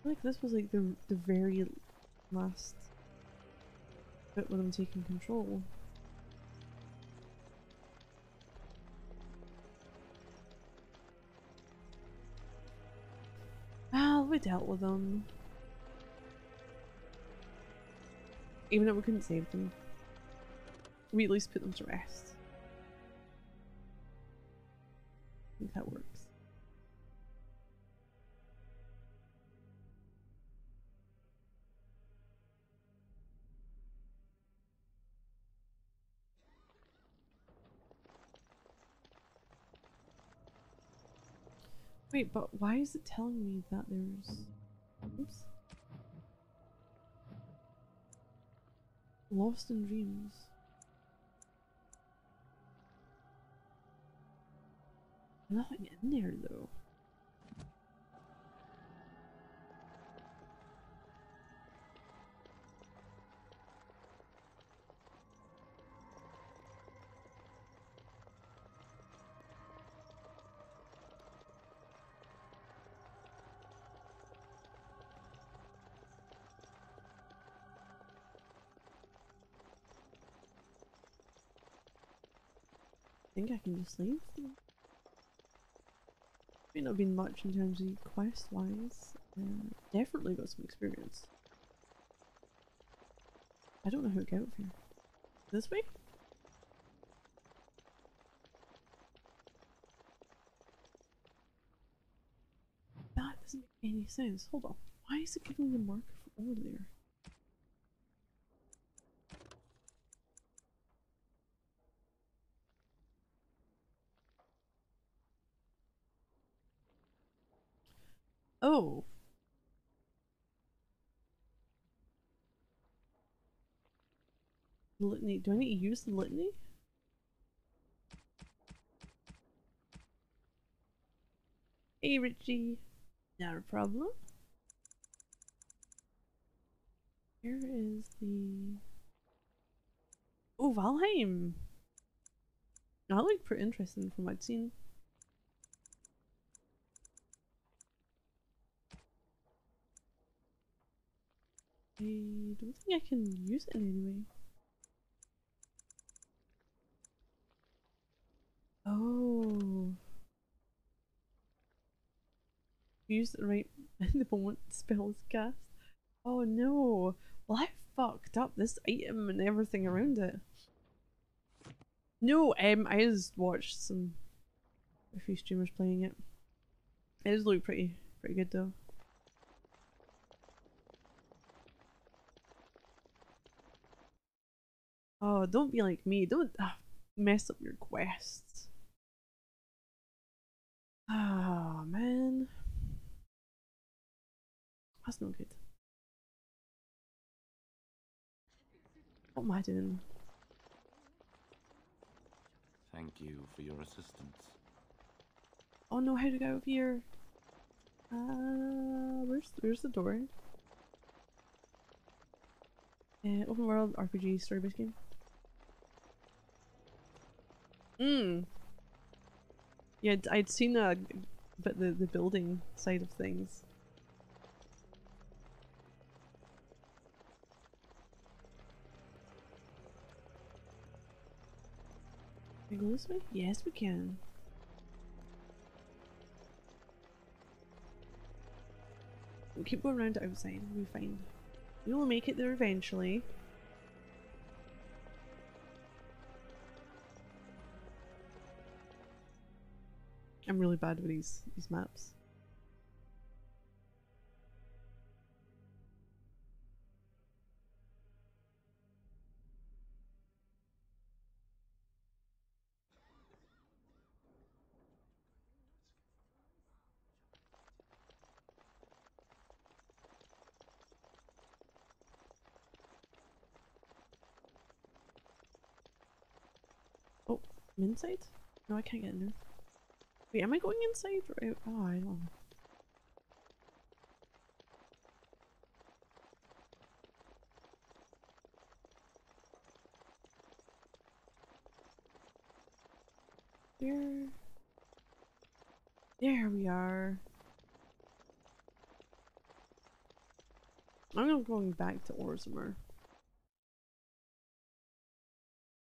feel like this was like the very last bit when I'm taking control. Ah, we dealt with them. Even if we couldn't save them, we at least put them to rest. I think that works. Wait, but why is it telling me that there's... Oops. Lost in Dreams. Nothing in there though. I think I can just leave. May not have been much in terms of quest wise. Definitely got some experience. I don't know how to get out of here. This way? That doesn't make any sense. Hold on. Why is it giving me the marker for over there? Oh. Litany. Do I need to use the litany? Hey Richie. Not a problem. Here is the... Oh, Valheim! That looked pretty interesting from what I'd seen. I don't think I can use it in any way. Oh. Use it right in the moment the spell is cast. Oh no. Well, I fucked up this item and everything around it. No, I just watched a few streamers playing it. It does look pretty good though. Oh, don't be like me. Don't mess up your quests. Oh man. That's not good. What am I doing? Thank you for your assistance. Oh no, how to get out of here? Where's the door? Open world RPG story based game. Yeah, I'd seen a bit the building side of things. Can we go this way? Yes, we can. We'll keep going around outside, we'll be fine. We will make it there eventually. I'm really bad with these maps. Oh, I'm inside? No, I can't get in there. Wait, am I going inside or out? Oh, I don't know. Here. There we are. I'm not going back to Orzammar.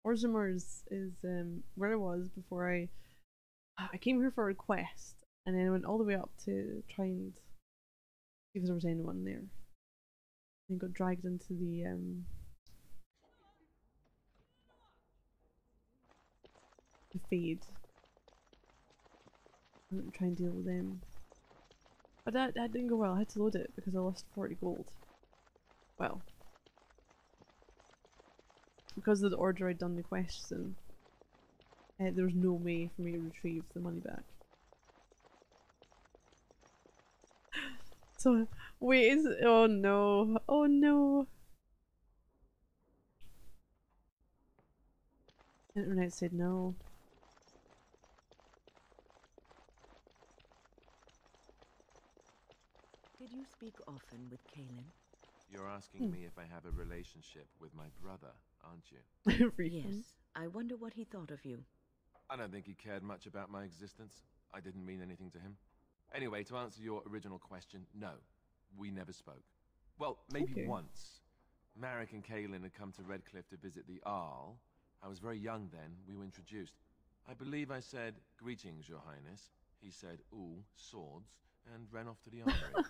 Orzammar is where I was before I came here for a quest, and then I went all the way up to try and see if there was anyone there. And got dragged into the Fade. And try and deal with them. But that didn't go well. I had to load it because I lost 40 gold. Well, because of the order I'd done the quests in, there was no way for me to retrieve the money back. So, wait, oh no, oh no. Internet said no. Did you speak often with Kaelin? You're asking me if I have a relationship with my brother, aren't you? Yes. I wonder what he thought of you. I don't think he cared much about my existence. I didn't mean anything to him. Anyway, to answer your original question, no. We never spoke. Well, maybe once. Marek and Kaelin had come to Redcliffe to visit the Arl. I was very young then. We were introduced. I believe I said, "Greetings, Your Highness." He said, "Ooh, swords," and ran off to the armory.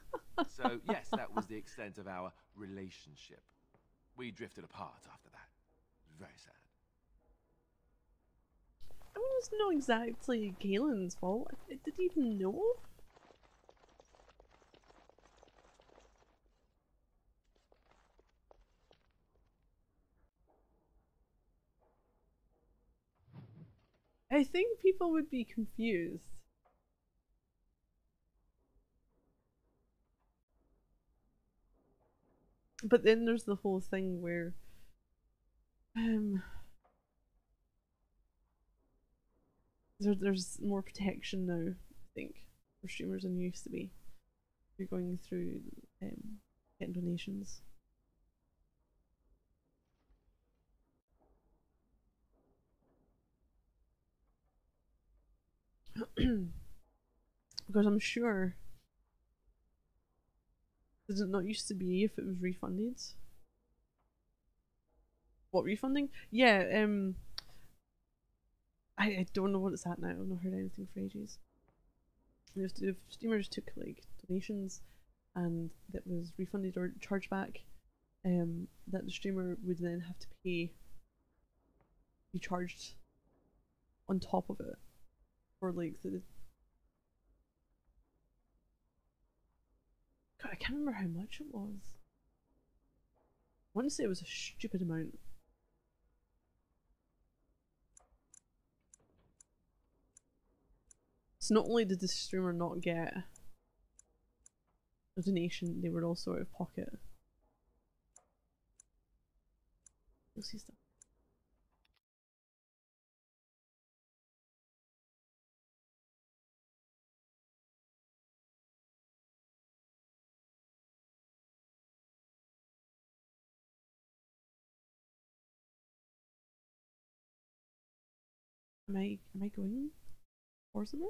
So, yes, that was the extent of our relationship. We drifted apart after that. It was very sad. I mean, it's not exactly Kaelin's fault. Did he even know? I think people would be confused. But then there's the whole thing where there's more protection now, I think, for streamers than there used to be. You're going through getting donations. Because I'm sure, did it not used to be if it was refunded? What, refunding? Yeah, I don't know what it's at now. I've not heard anything for ages. If streamers took like donations and that was refunded or charged back, that the streamer would then have to be charged on top of it for like the. God, I can't remember how much it was. I want to say it was a stupid amount. So not only did the streamer not get a donation, they were also out of pocket. You'll see stuff. Am I going for something?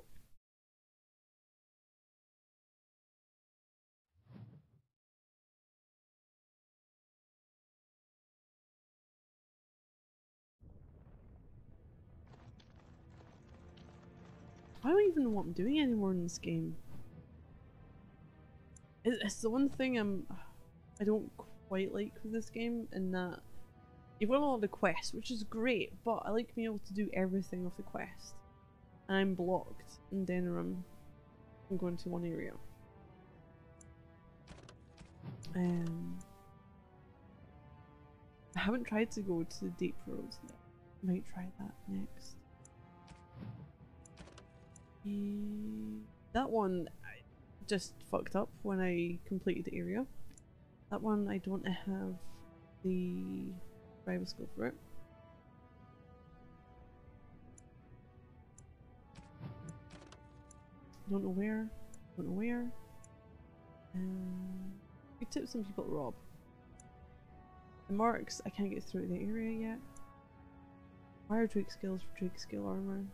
I don't even know what I'm doing anymore in this game. It's the one thing I don't quite like with this game, in that you've got a lot of quests, which is great, but I like being able to do everything of the quest. And I'm blocked in Denerim from going to one area. I haven't tried to go to the Deep Roads yet. I might try that next. That one I just fucked up when I completed the area. That one I don't have the survival skill for it. Don't know where. Don't know where. Good tips on people to rob. The marks, I can't get through the area yet. Fire Drake skills for Drake skill armor.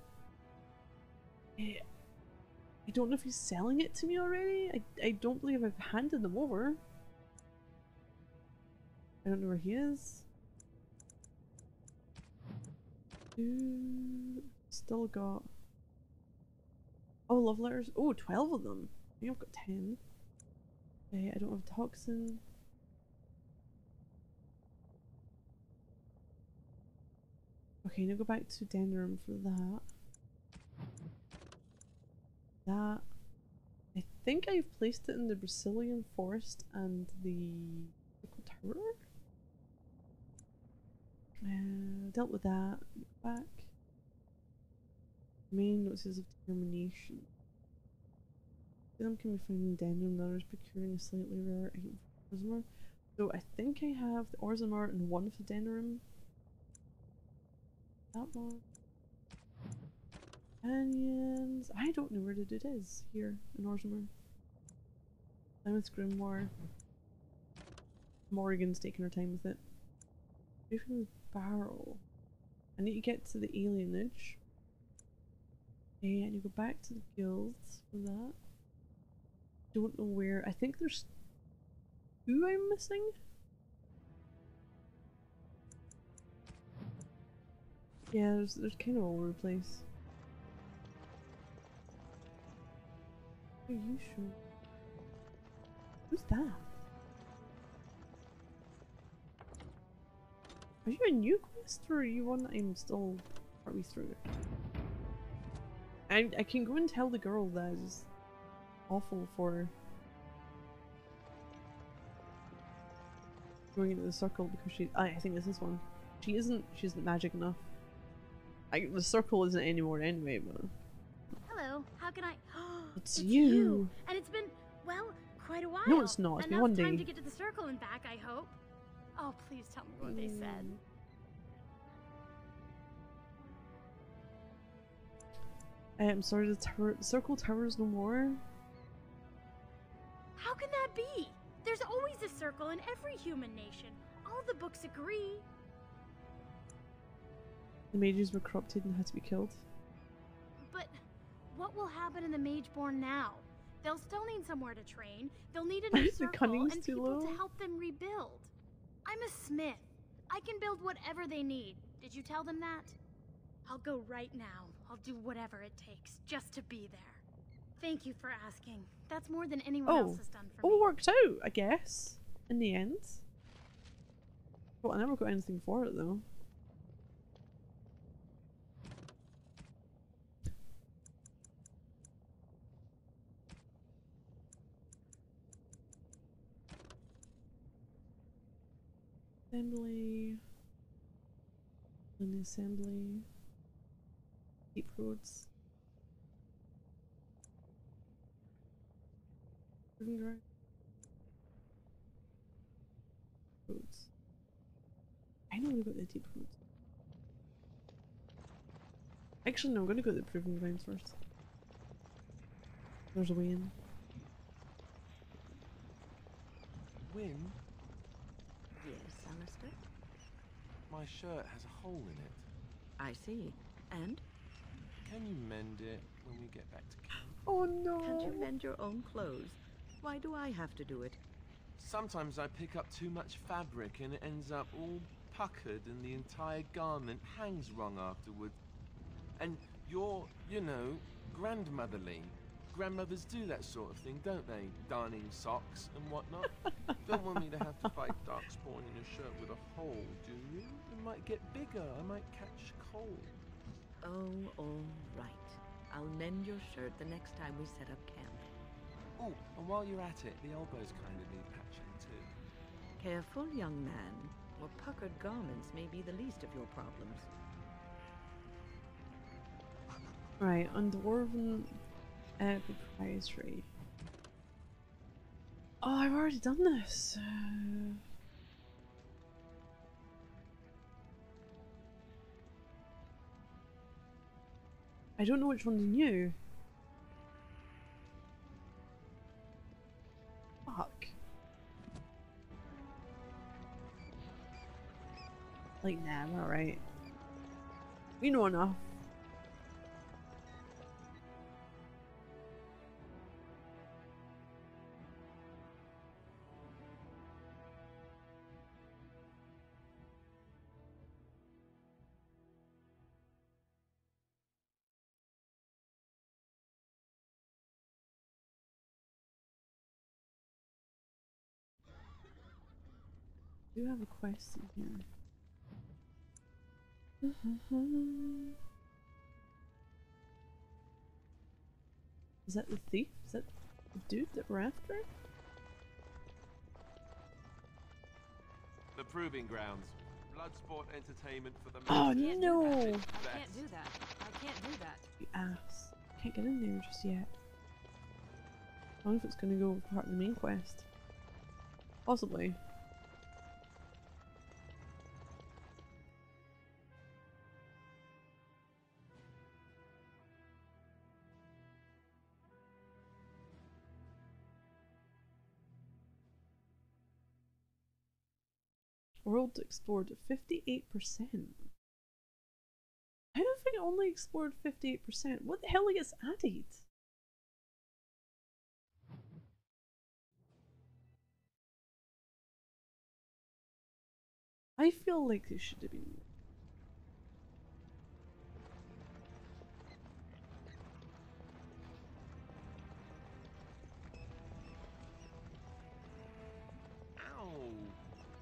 I don't know if he's selling it to me already. I don't believe I've handed them over. I don't know where he is. Still got... Oh, love letters. Oh, 12 of them. I think I've got 10. Okay, I don't have toxin. Okay, now go back to Denerim for that. That. I think I've placed it in the Brazilian forest and the Circle Tower. Dealt with that. Back. Main notices of determination. Them can be found in Denerim. Others procuring a slightly rare item from Orzammar. So I think I have the Orzammar in one of the Denerim. That one. Canyons. I don't know where the dude is here in Orzammar. Plymouth Grimoire. Morrigan's taking her time with it. Griffin Barrel. I need to get to the alienage. Okay, I need to go back to the guilds for that. Don't know where. I think there's 2 I'm missing. Yeah, there's kind of all over the place. Are you sure? Who's that? Are you a new quest or are you one that I'm still partly through? I can go and tell the girl that is awful for going into the circle because she. I think this is one. She isn't magic enough. The circle isn't anymore anyway, but. Hello, how can I? It's you. And it's been, well, quite a while. No, it's not. It's been one day. Enough time to get to the circle and back, I hope. Oh, please tell me what they said. I'm sorry, the circle tower is no more. How can that be? There's always a circle in every human nation. All the books agree. The mages were corrupted and had to be killed. But what will happen in the Mageborn now? They'll still need somewhere to train. They'll need a new circle and people to help them rebuild. I'm a smith. I can build whatever they need. Did you tell them that? I'll go right now. I'll do whatever it takes just to be there. Thank you for asking. That's more than anyone else has done for me. Oh, worked out, I guess. In the end. Well, I never got anything for it though. Assembly. In the assembly. Deep roads. Roads. I know we got the deep roads. Actually, no, I'm gonna go to the proving grounds first. There's a way in. Wynne? Yes, Alistair? My shirt has a hole in it. I see. And? Can you mend it when we get back to camp? Oh no! Can't you mend your own clothes? Why do I have to do it? Sometimes I pick up too much fabric and it ends up all puckered and the entire garment hangs wrong afterward. And you're, you know, grandmotherly. Grandmothers do that sort of thing, don't they? Darning socks and whatnot. Don't want me to have to fight darkspawn in a shirt with a hole, do you? It might get bigger. I might catch cold. Oh, all right. I'll mend your shirt the next time we set up camp. Oh, and while you're at it, the elbows kind of need patching too. Careful, young man. Your puckered garments may be the least of your problems. Right, on Dwarven proprietary. Oh, I've already done this. I don't know which one's new. Fuck. Like, nah, I'm alright. We know enough. Do you have a quest in here? Is that the thief? Is that the dude that we're after? The Proving Grounds. Bloodsport entertainment for the Oh masses. no! I can't do that. I can't do that. You ass. Can't get in there just yet. I wonder if it's gonna go with part of the main quest. Possibly. World explored 58%. I don't think it only explored 58%. What the hell gets added? I feel like it should have been.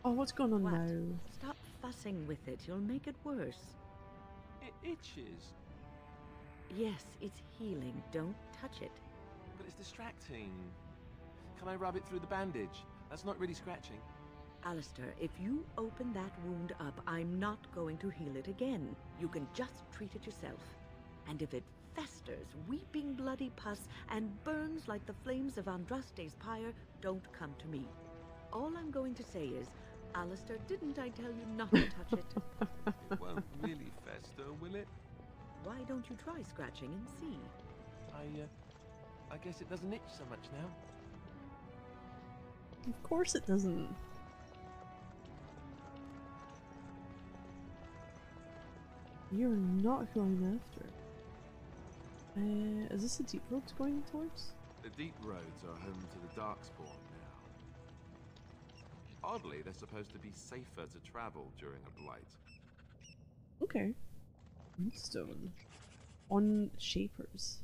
Oh, what's going on now? Stop fussing with it. You'll make it worse. It itches. Yes, it's healing. Don't touch it. But it's distracting. Can I rub it through the bandage? That's not really scratching. Alistair, if you open that wound up, I'm not going to heal it again. You can just treat it yourself. And if it festers, weeping bloody pus, and burns like the flames of Andraste's pyre, don't come to me. All I'm going to say is, Alistair, didn't I tell you not to touch it? It won't really fester, will it? Why don't you try scratching and see? I guess it doesn't itch so much now. Of course it doesn't. You're not who I'm after. Is this the deep road going towards? The deep roads are home to the Darkspawn now. Oddly, they're supposed to be safer to travel during a blight. Okay. Moonstone. On Shapers.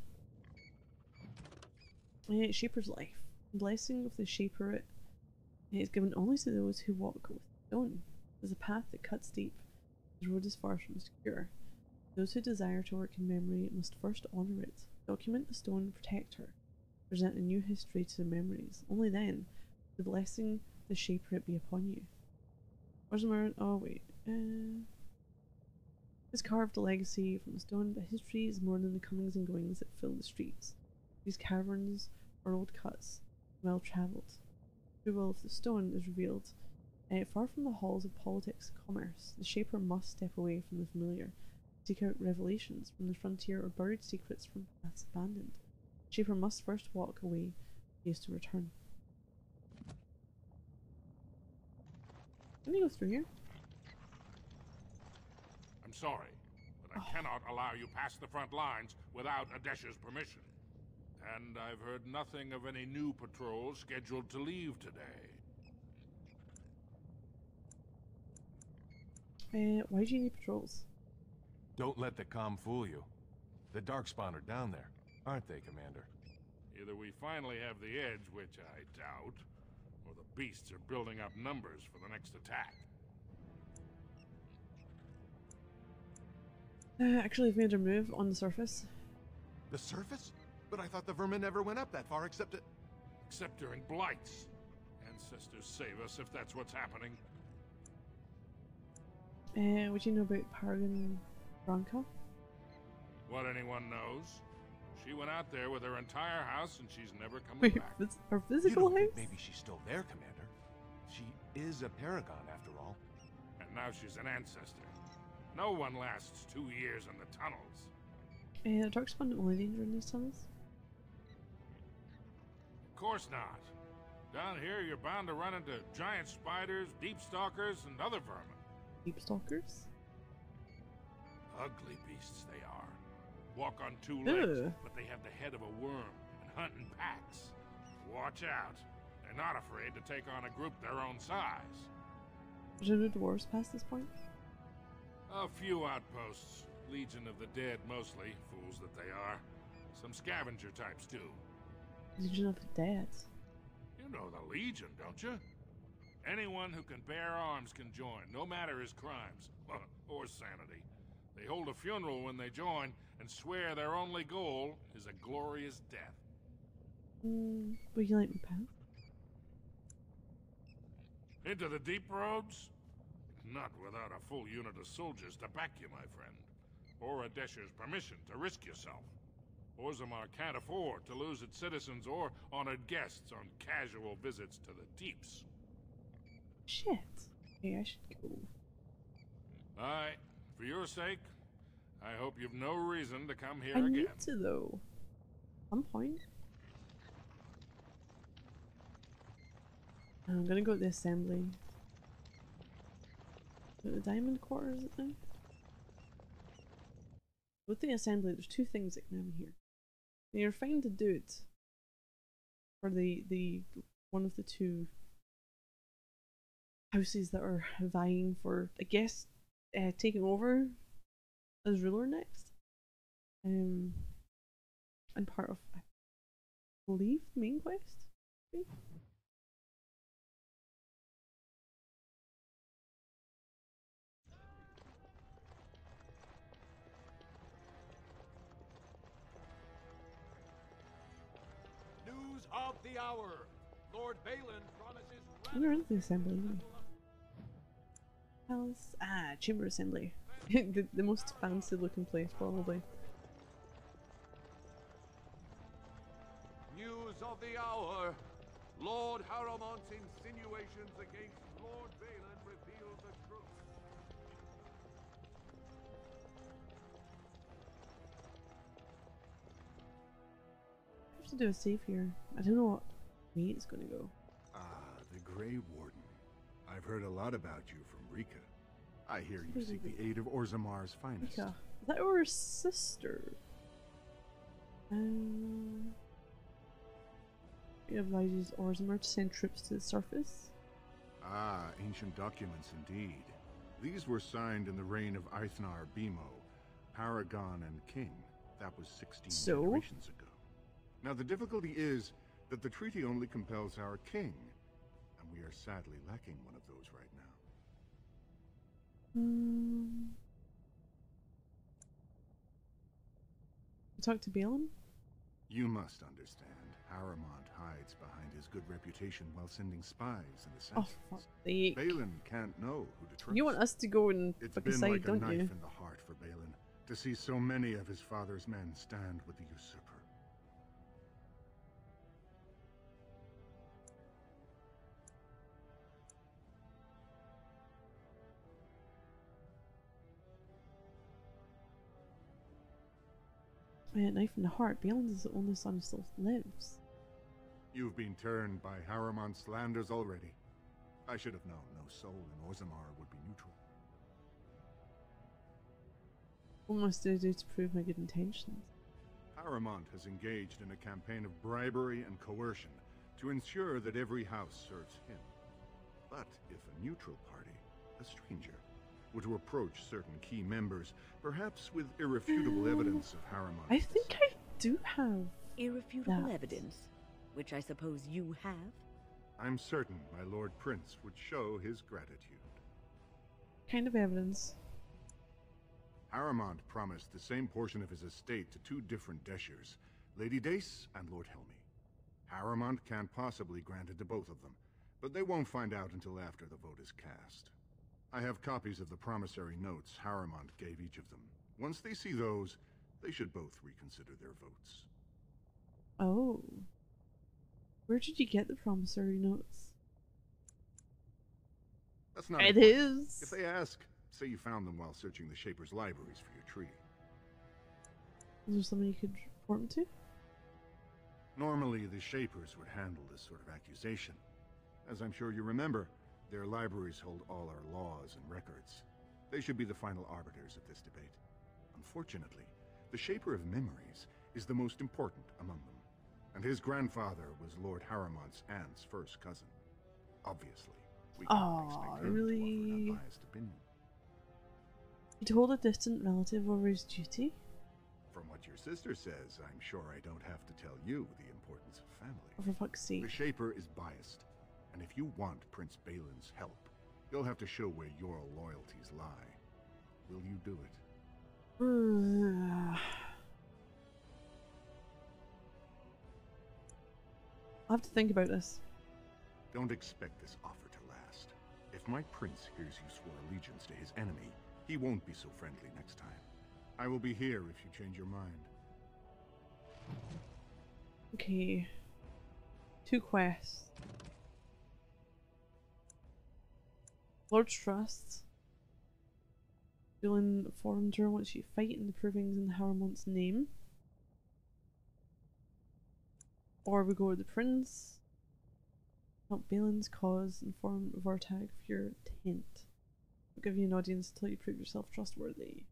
Shaper's life. Blessing of the Shaper it is given only to those who walk with stone. There's a path that cuts deep. The road is far from secure. Those who desire to work in memory must first honor it. Document the stone, protect her. Present a new history to the memories. Only then, the blessing the Shaper it be upon you. Where's the mirror? Oh wait. It's carved a legacy from the stone, but history is more than the comings and goings that fill the streets. These caverns are old cuts, well travelled. The will of the stone is revealed. Far from the halls of politics and commerce, the Shaper must step away from the familiar, seek out revelations from the frontier or buried secrets from paths abandoned. The Shaper must first walk away, he is to return. Can I go through here? I'm sorry, but I cannot allow you past the front lines without Adesh's permission. And I've heard nothing of any new patrols scheduled to leave today. Why do you need patrols? Don't let the comm fool you. The Darkspawn are down there, aren't they, Commander? Either we finally have the edge, which I doubt, or the beasts are building up numbers for the next attack. Actually, I've made a move on the surface. The surface? But I thought the vermin never went up that far except at... Except during blights. Ancestors save us if that's what's happening. What do you know about Paragon Branca? What anyone knows. She went out there with her entire house and she's never come Wait, back. her physical You don't house? think maybe she's still there, Commander? She is a paragon, after all. And now she's an ancestor. No one lasts 2 years in the tunnels. Darkspawn only danger in these tunnels? Of course not. Down here you're bound to run into giant spiders, deep stalkers, and other vermin. Deep stalkers? Ugly beasts they are. Walk on 2 legs, Ugh. but they have the head of a worm and hunt in packs. Watch out. They're not afraid to take on a group their own size. There's no dwarves past this point? A few outposts. Legion of the Dead mostly, fools that they are. Some scavenger types too. Legion of the Dead. You know the Legion, don't you? Anyone who can bear arms can join, no matter his crimes, or sanity. They hold a funeral when they join, and swear their only goal is a glorious death. Would you like me, pal? Into the deep roads? Not without a full unit of soldiers to back you, my friend. Or Adesher's permission to risk yourself. Orzammar can't afford to lose its citizens or honored guests on casual visits to the deeps. Shit. Okay, I should go. Aye, for your sake, I hope you've no reason to come here I again. need to, though. At some point. I'm gonna go to the assembly. The diamond quarter, is it now? With the assembly, there's two things that can happen here. And you're fine to do it for the one of the two houses that are vying for, I guess, taking over as ruler next. And part of, I believe, the main quest. Maybe? Of the hour, Lord Balin promises. Where is the assembly? Palace. Ah, chamber assembly. the most fancy looking place, probably. News of the hour. Lord Harrowmont's insinuations against Lord Balin reveal the truth. I have to do a save here. I don't know what way it's gonna go. Ah, the Grey Warden. I've heard a lot about you from Rika. I hear you seek the aid of Orzammar's finest. Rika. Is that our sister? It advises Orzammar to send troops to the surface. Ah, ancient documents indeed. These were signed in the reign of Eithnar Bimo, Paragon and King. That was 16 generations ago. Now the difficulty is that the treaty only compels our king, and we are sadly lacking one of those right now. Talk to Balin? You must understand, Harrowmont hides behind his good reputation while sending spies and assassins. Oh, fuck sake. Balin can't know who to trust. You want us to go and fucking side, like don't you? It's been like a knife in the heart for Balin to see so many of his father's men stand with the usurper. A knife in the heart. Balin is the only son who still lives. You've been turned by Harrowmont's slanders already. I should have known no soul in Orzammar would be neutral. What must I do to prove my good intentions? Harrowmont has engaged in a campaign of bribery and coercion to ensure that every house serves him. But if a neutral party, a stranger, were to approach certain key members, perhaps with irrefutable evidence of Harrowmont's I think I do have irrefutable evidence, which I suppose you have? I'm certain my Lord Prince would show his gratitude. Kind of evidence. Harrowmont promised the same portion of his estate to two different Deshers, Lady Dace and Lord Helmy. Harrowmont can't possibly grant it to both of them, but they won't find out until after the vote is cast. I have copies of the promissory notes Harrowmont gave each of them. Once they see those, they should both reconsider their votes. Oh. Where did you get the promissory notes? That's not It important. is. If they ask, say you found them while searching the Shaper's libraries for your treaty. Is there somebody you could report them to? Normally, the Shapers would handle this sort of accusation. As I'm sure you remember, their libraries hold all our laws and records. They should be the final arbiters of this debate. Unfortunately, the Shaper of Memories is the most important among them, and his grandfather was Lord Harrowmont's aunt's first cousin. Obviously, we can't expect him to offer an unbiased opinion. You told a distant relative over his duty? From what your sister says, I'm sure I don't have to tell you the importance of family. Oh, for fuck's sake. The Shaper is biased. And if you want Prince Balin's help, you'll have to show where your loyalties lie. Will you do it? I'll have to think about this. Don't expect this offer to last. If my prince hears you swore allegiance to his enemy, he won't be so friendly next time. I will be here if you change your mind. Okay. 2 quests. Lord's Trust. Balin informed her once you fight in the provings in Haramont's name. Or we go with the Prince. Help Balin's cause, inform Vartag of your intent. I'll give you an audience until you prove yourself trustworthy.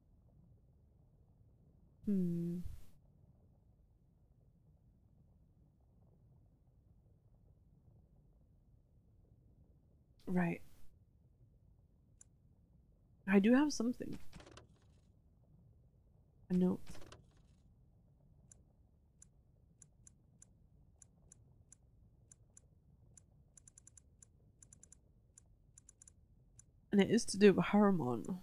Right. I do have something. A note. And it is to do with Haramon.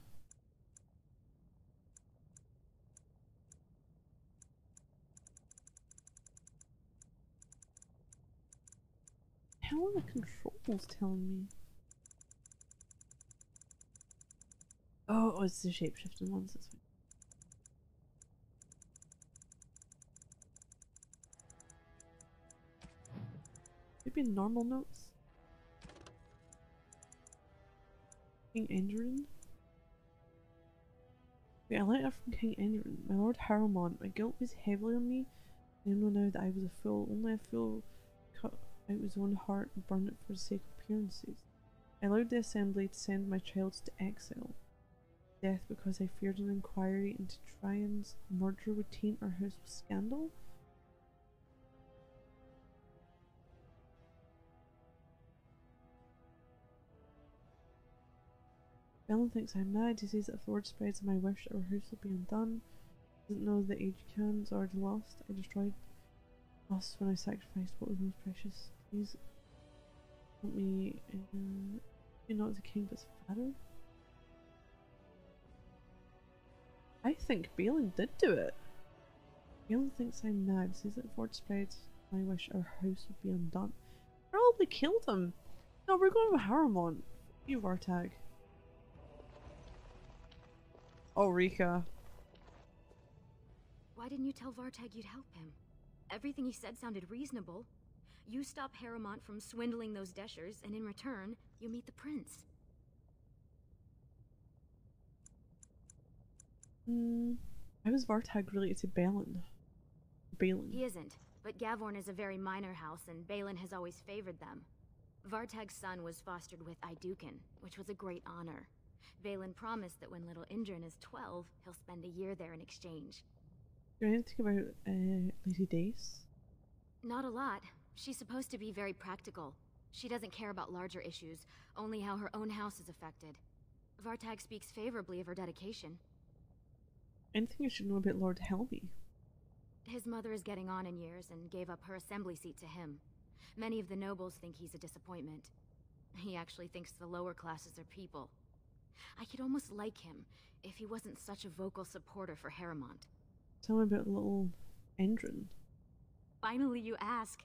How are the controls telling me? Oh, it's the shapeshifting ones, that's fine. Maybe normal notes? King Enderin? Wait, a letter from King Enderin. My Lord Haramon, my guilt weighs heavily on me. I know now that I was a fool. Only a fool cut out his own heart and burned it for the sake of appearances. I allowed the assembly to send my child to exile. Death because I feared an inquiry into Trion's murder would taint our house with scandal? Balin thinks I'm mad. He says that if the word spreads of my wish, our house will be undone. He doesn't know that Aegican's already lost. I destroyed us when I sacrificed what was most precious. Please help me. You're not the king, but his father? I think Balin did do it. Balin thinks I'm mad. He says that if word spreads my wish, our house would be undone. Probably killed him. No, we're going with Haramon. You Vartag. Oh, Rika. Why didn't you tell Vartag you'd help him? Everything he said sounded reasonable. You stop Haramont from swindling those Deshers, and in return, you meet the prince. Why was Vartag related to Balin? He isn't, but Gavorn is a very minor house, and Balin has always favored them. Vartag's son was fostered with Aeducan, which was a great honor. Balin promised that when little Indrin is 12, he'll spend a year there in exchange. Do you know anything about Lady Dace? Not a lot. She's supposed to be very practical. She doesn't care about larger issues, only how her own house is affected. Vartag speaks favorably of her dedication. Anything you should know about Lord Helmy? His mother is getting on in years and gave up her assembly seat to him. Many of the nobles think he's a disappointment. He actually thinks the lower classes are people. I could almost like him if he wasn't such a vocal supporter for Haramont. Tell me about little Indrin. Finally you ask.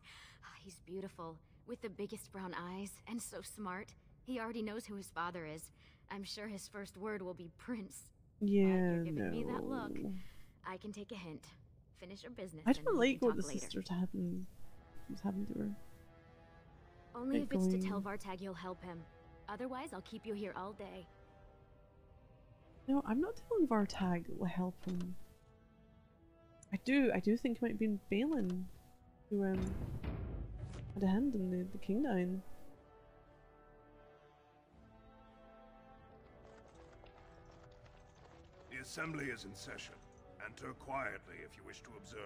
He's beautiful, with the biggest brown eyes, and so smart. He already knows who his father is. I'm sure his first word will be Prince. Yeah, you're giving me that look. I can take a hint. Finish your business. I don't like what the later. sisters was happening to her. Only if it's to tell Vartag you'll help him. Otherwise, I'll keep you here all day. No, I'm not telling Vartag will help him. I do think it might have been Balin who had a hand in the king dying. The assembly is in session. Enter quietly if you wish to observe.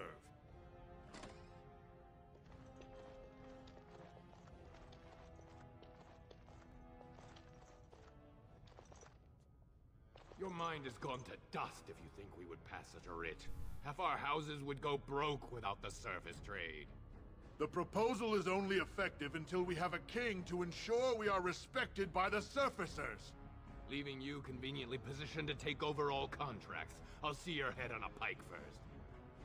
Your mind has gone to dust if you think we would pass such a writ. Half our houses would go broke without the service trade. The proposal is only effective until we have a king to ensure we are respected by the surfacers. Leaving you conveniently positioned to take over all contracts. I'll see your head on a pike first.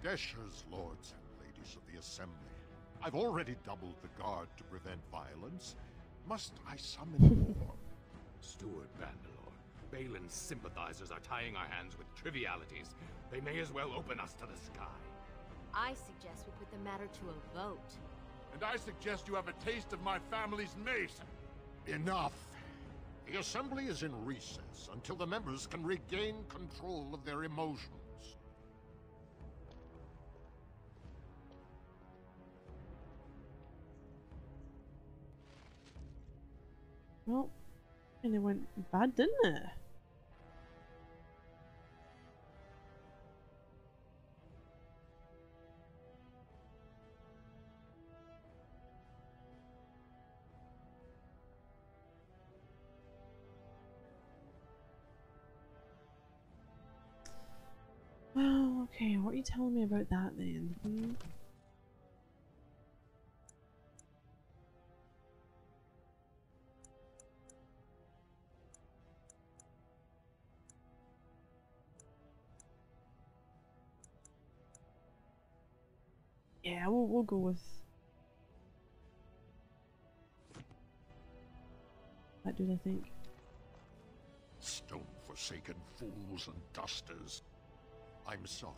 Desher's lords and ladies of the Assembly. I've already doubled the guard to prevent violence. Must I summon more? Steward Vandalor, Balin's sympathizers are tying our hands with trivialities. They may as well open us to the sky. I suggest we put the matter to a vote. And I suggest you have a taste of my family's mace. Enough! The Assembly is in recess until the members can regain control of their emotions. Well, and it went bad, didn't it? Well, okay, what are you telling me about that then? Hmm? Yeah, we'll go with that dude, I think. Stone-forsaken fools and dusters. I'm sorry.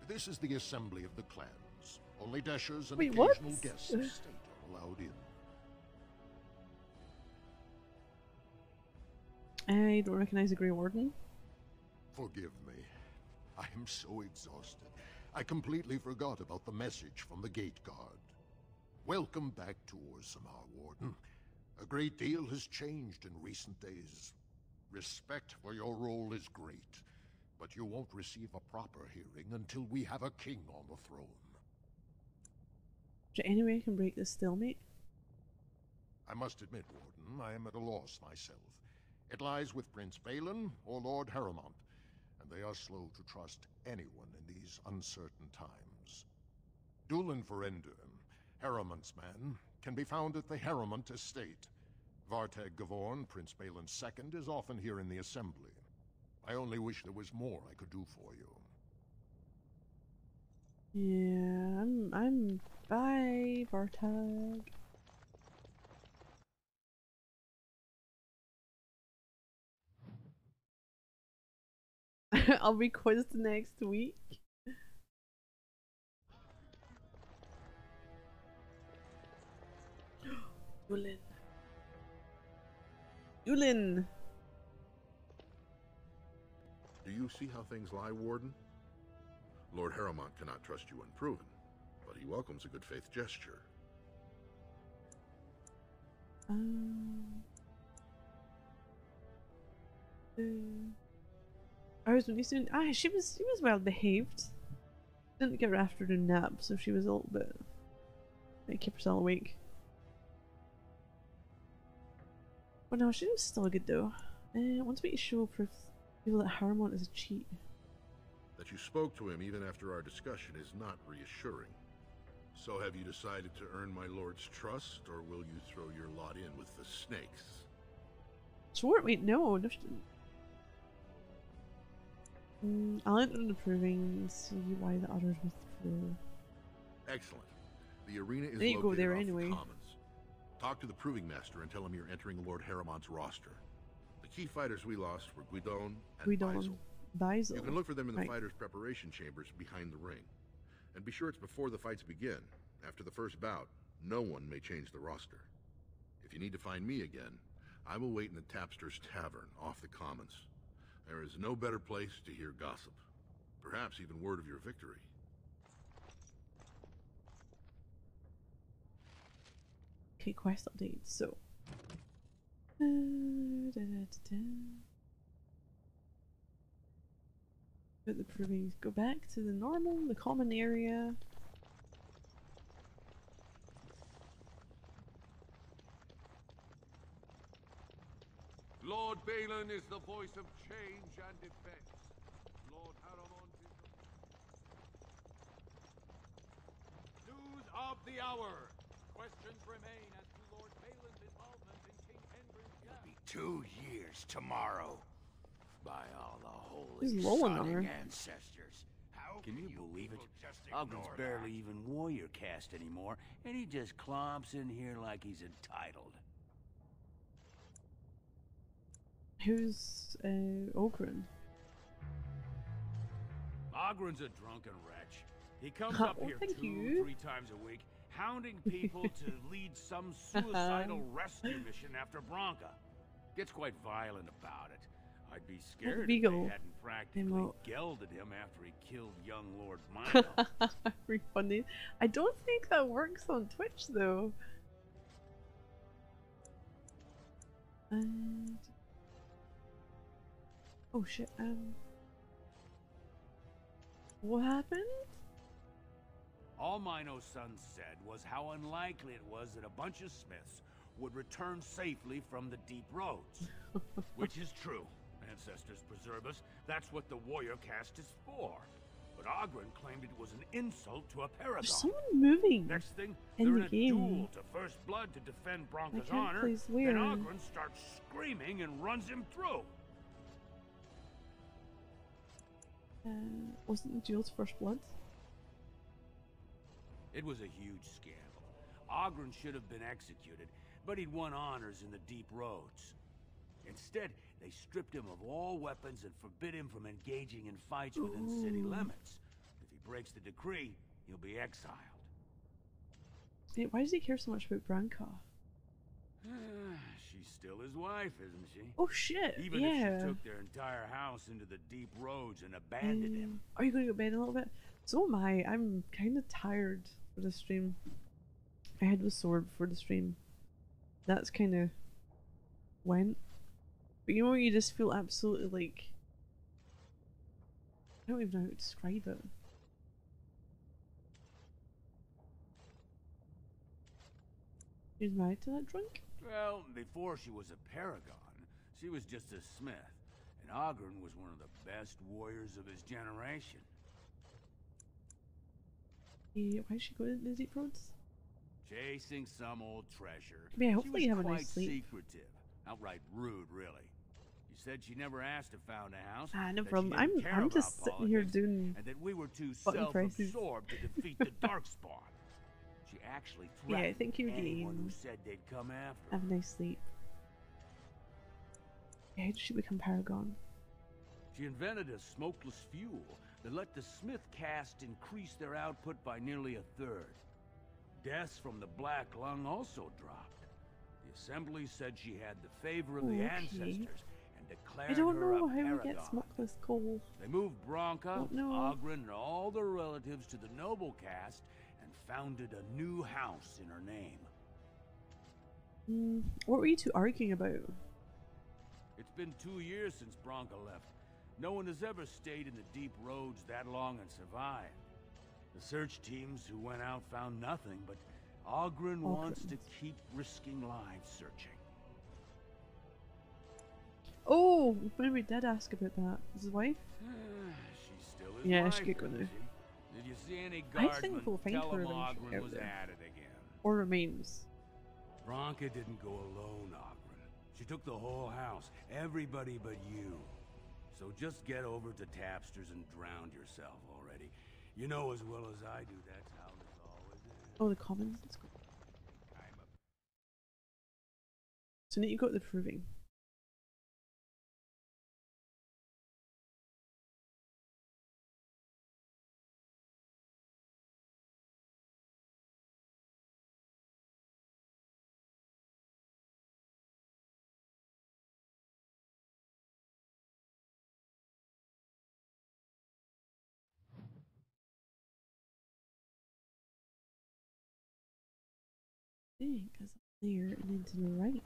This is the assembly of the clans. Only Deshers and occasional guests of state are allowed in. I don't recognize the Grey Warden. Forgive me. I am so exhausted. I completely forgot about the message from the Gate Guard. Welcome back to Orzammar, Warden. A great deal has changed in recent days. Respect for your role is great, but you won't receive a proper hearing until we have a king on the throne. Is there any way I can break this stalemate? I must admit, Warden, I am at a loss myself. It lies with Prince Balin or Lord Harrowmont, and they are slow to trust anyone in these uncertain times. Dulin Ferender, Harrowmont's man, can be found at the Harrowmont estate. Vartag Gavorn, Prince Balin's second, is often here in the Assembly. I only wish there was more I could do for you. Yeah, I'm bye, Vartag. I'll be quizzed next week. Dulin. Dulin! Do you see how things lie, Warden? Lord Harrowmont cannot trust you unproven, but he welcomes a good faith gesture. I was really soon. She was well behaved. Didn't get her afternoon nap, so she was a little bit. Like, keep herself awake. But no, she was still good though. Once we show proof people that Harrowmont is a cheat. That you spoke to him even after our discussion is not reassuring. So have you decided to earn my lord's trust, or will you throw your lot in with the snakes? Sure, wait, no, she didn't. I'll enter the proving and see why the others withdrew. Excellent. The arena is there you located go there off anyway. the Commons. Talk to the Proving Master and tell him you're entering Lord Harrowmont's roster. The key fighters we lost were Guidon and Basil. You can look for them in the fighters' preparation chambers behind the ring. And be sure it's before the fights begin. After the first bout, no one may change the roster. If you need to find me again, I will wait in the Tapster's Tavern off the Commons. There is no better place to hear gossip. Perhaps even word of your victory. Okay, quest updates, so. Put the provings, go back to the normal, the common area. Lord Balin is the voice of change and defense. Lord Harrowmont is the... News of the hour. Questions remain as to Lord Balin's involvement in King Henry's death. It'll be 2 years tomorrow. By all the He's holy rolling on sodding her. ancestors. How can you believe it? Ogren's barely even warrior caste anymore, and he just clomps in here like he's entitled. Who's Ogren? Ogren's a drunken wretch. He comes up here 2-3 times a week, hounding people to lead some suicidal rescue mission after Branka. Gets quite violent about it. I'd be scared if they hadn't practically gelded him after he killed young Lord Mino. Very funny. I don't think that works on Twitch though. And oh shit. What happened? All Mino's son said was how unlikely it was that a bunch of Smiths would return safely from the deep roads. Which is true. Ancestors preserve us. That's what the warrior caste is for. But Ogren claimed it was an insult to a paragon. There's someone moving. Next thing, in they're the in a game. duel to first blood to defend Branka's honor. And Ogren starts screaming and runs him through. Wasn't the duel to first blood? It was a huge scandal. Ogren should have been executed, but he'd won honors in the deep roads. Instead, they stripped him of all weapons and forbid him from engaging in fights within city limits. If he breaks the decree, he'll be exiled. Wait, why does he care so much about Branka? She's still his wife, isn't she? Oh shit, Even if she took their entire house into the deep roads and abandoned him. Are you going to go to bed in a little bit? So am I. I'm kind of tired for the stream. My head was sore before the stream. That's kind of went. But you know, you just feel absolutely like, I don't even know how to describe it. She's married to that drunk? Well, before she was a paragon, she was just a smith, and Ogren was one of the best warriors of his generation. Yeah, why did she go to the deep roads? Chasing some old treasure. Yeah, hopefully you have a nice sleep. sleep. Secretive, outright rude, really. She said she never asked to found a house. No problem. I'm just sitting here doing and that we were too button presses. self-absorbed to defeat the Darkspawn. She actually threatened I think you're anyone who said they'd come after her. Have a nice sleep. Yeah, how did she become Paragon? She invented a smokeless fuel that let the Smith caste increase their output by nearly a third. Deaths from the Black Lung also dropped. The Assembly said she had the favor of the ancestors and declared her I don't know a how paragon. we get smokeless coal. They moved Branka, no. Ogren, and all their relatives to the noble caste and founded a new house in her name. What were you two arguing about? It's been 2 years since Branka left. No one has ever stayed in the deep roads that long and survived. The search teams who went out found nothing, but Ogren wants to keep risking lives searching. Oh, maybe we did ask about that. His wife? She's still his yeah, wife, she could go now. Did you see any I guardsmen think we'll find tell her him eventually Ogren out was there. at it again? Or remains. Branka didn't go alone, Ogren. She took the whole house, everybody but you. So just get over to Tapster's and drown yourself already. You know as well as I do that's how this always is. Oh, the commons? Let's go. So now you got the proving. Because there and then to the right.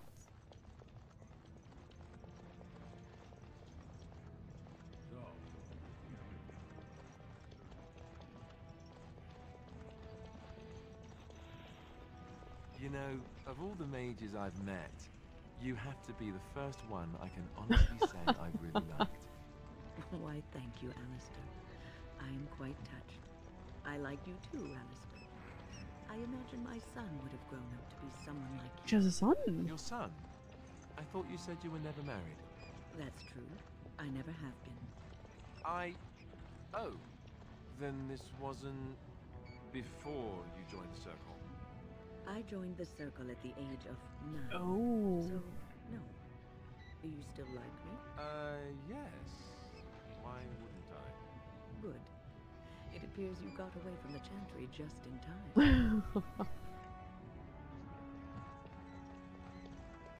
You know, of all the mages I've met, you have to be the first one I can honestly say I really liked. Why, thank you, Alistair. I am quite touched. I like you too, Alistair. I imagine my son would have grown up to be someone like you. She has a son? Your son? I thought you said you were never married. That's true. I never have been. Oh. Then this wasn't before you joined the Circle? I joined the Circle at the age of 9. Oh. So, no. Do you still like me? Yes. Why wouldn't I? Good. It appears you got away from the Chantry just in time.